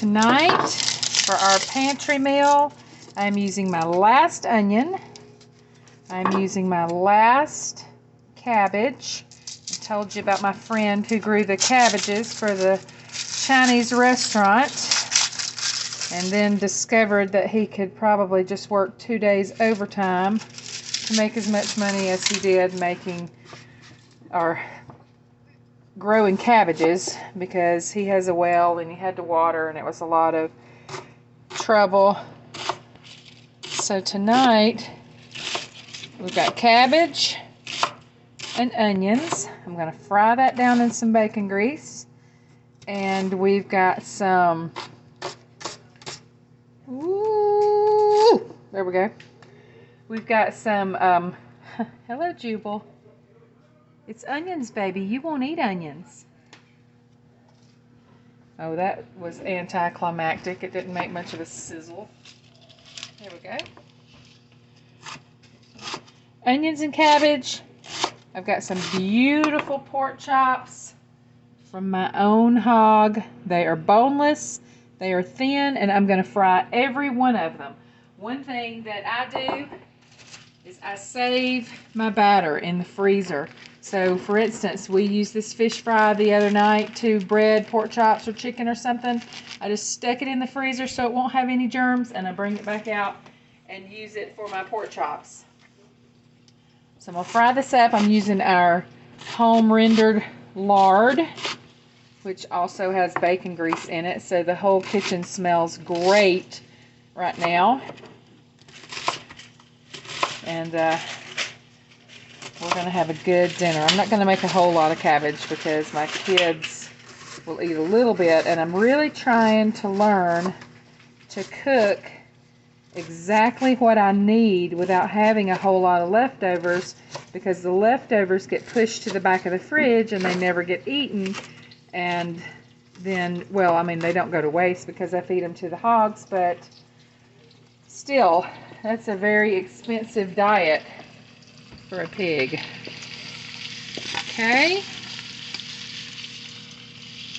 tonight for our pantry meal, I'm using my last onion. I'm using my last cabbage. I told you about my friend who grew the cabbages for the Chinese restaurant and then discovered that he could probably just work 2 days overtime to make as much money as he did making or growing cabbages, because he has a well and he had to water and it was a lot of trouble. So tonight we've got cabbage and onions. I'm going to fry that down in some bacon grease, and we've got some, ooh, there we go. We've got some hello Jubal. It's onions, baby. You won't eat onions. Oh, that was anticlimactic. It didn't make much of a sizzle. There we go. Onions and cabbage. I've got some beautiful pork chops from my own hog. They are boneless. They are thin, and I'm going to fry every one of them. One thing that I do is I save my batter in the freezer. So, for instance, we used this fish fry the other night to bread pork chops or chicken or something. I just stuck it in the freezer so it won't have any germs, and I bring it back out and use it for my pork chops. So I'm going to fry this up. I'm using our home rendered lard, which also has bacon grease in it, so the whole kitchen smells great right now. And we're going to have a good dinner. I'm not going to make a whole lot of cabbage because my kids will eat a little bit, and I'm really trying to learn to cook exactly what I need without having a whole lot of leftovers, because the leftovers get pushed to the back of the fridge and they never get eaten. And then, well, I mean, they don't go to waste because I feed them to the hogs, but still, that's a very expensive diet for a pig. Okay.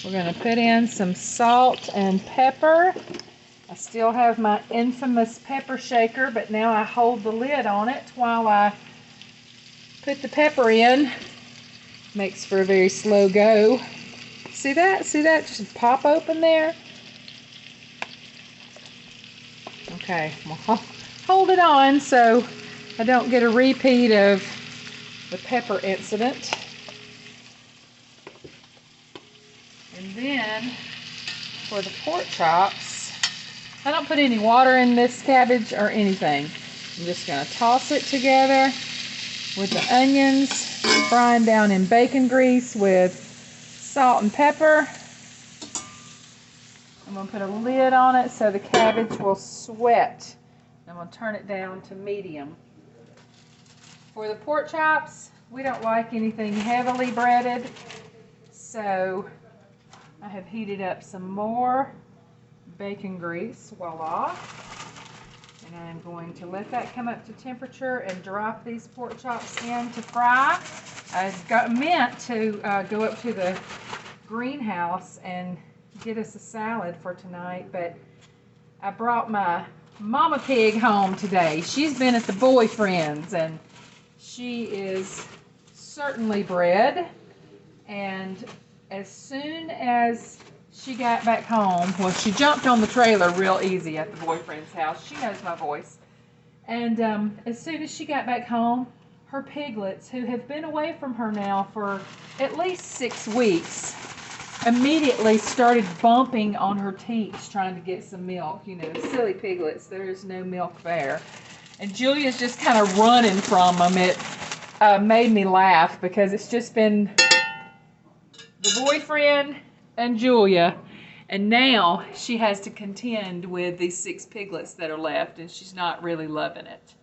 We're going to put in some salt and pepper. I still have my infamous pepper shaker, but now I hold the lid on it while I put the pepper in. Makes for a very slow go. See that? See that? Just pop open there. Okay, we'll hold it on so I don't get a repeat of the pepper incident. And then for the pork chops, I don't put any water in this cabbage or anything. I'm just going to toss it together with the onions, frying down in bacon grease with salt and pepper. I'm going to put a lid on it so the cabbage will sweat. I'm going to turn it down to medium. For the pork chops, we don't like anything heavily breaded, so I have heated up some more bacon grease, voila. And I'm going to let that come up to temperature and drop these pork chops in to fry. I meant to go up to the greenhouse and get us a salad for tonight, but I brought my mama pig home today. She's been at the boyfriend's, and she is certainly bred. And as soon as she got back home, well, she jumped on the trailer real easy at the boyfriend's house. She knows my voice. And as soon as she got back home, her piglets, who have been away from her now for at least 6 weeks, immediately started bumping on her teats trying to get some milk. You know, silly piglets, there is no milk there. And Julia's just kind of running from them. It made me laugh because it's just been the boyfriend and Julia, and now she has to contend with these 6 piglets that are left, and she's not really loving it.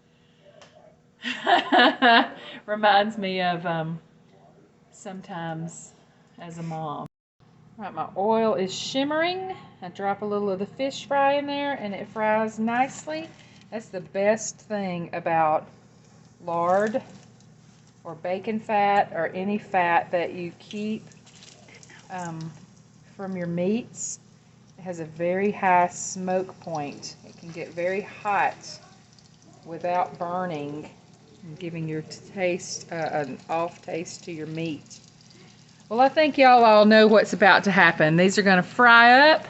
Reminds me of sometimes as a mom. All right, my oil is shimmering. I drop a little of the fish fry in there and it fries nicely. That's the best thing about lard or bacon fat or any fat that you keep from your meats. has a very high smoke point. It can get very hot without burning and giving your taste an off taste to your meat. Well, I think y'all all know what's about to happen. These are going to fry up.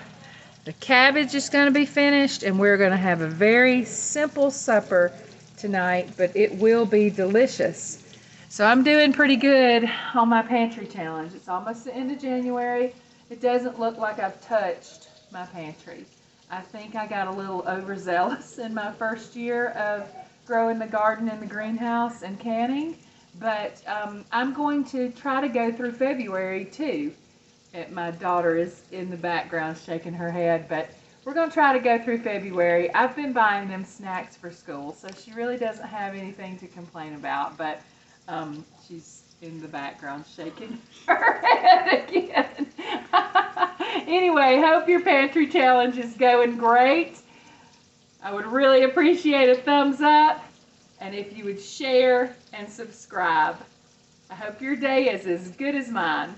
The cabbage is going to be finished, and we're going to have a very simple supper tonight, but it will be delicious. So I'm doing pretty good on my pantry challenge. It's almost the end of January. It doesn't look like I've touched my pantry. I think I got a little overzealous in my first year of growing the garden in the greenhouse and canning, but I'm going to try to go through February too. My daughter is in the background shaking her head, but we're going to try to go through February. I've been buying them snacks for school, so she really doesn't have anything to complain about, but she's in the background shaking her head again. Anyway, hope your pantry challenge is going great. I would really appreciate a thumbs up, and if you would share and subscribe. I hope your day is as good as mine.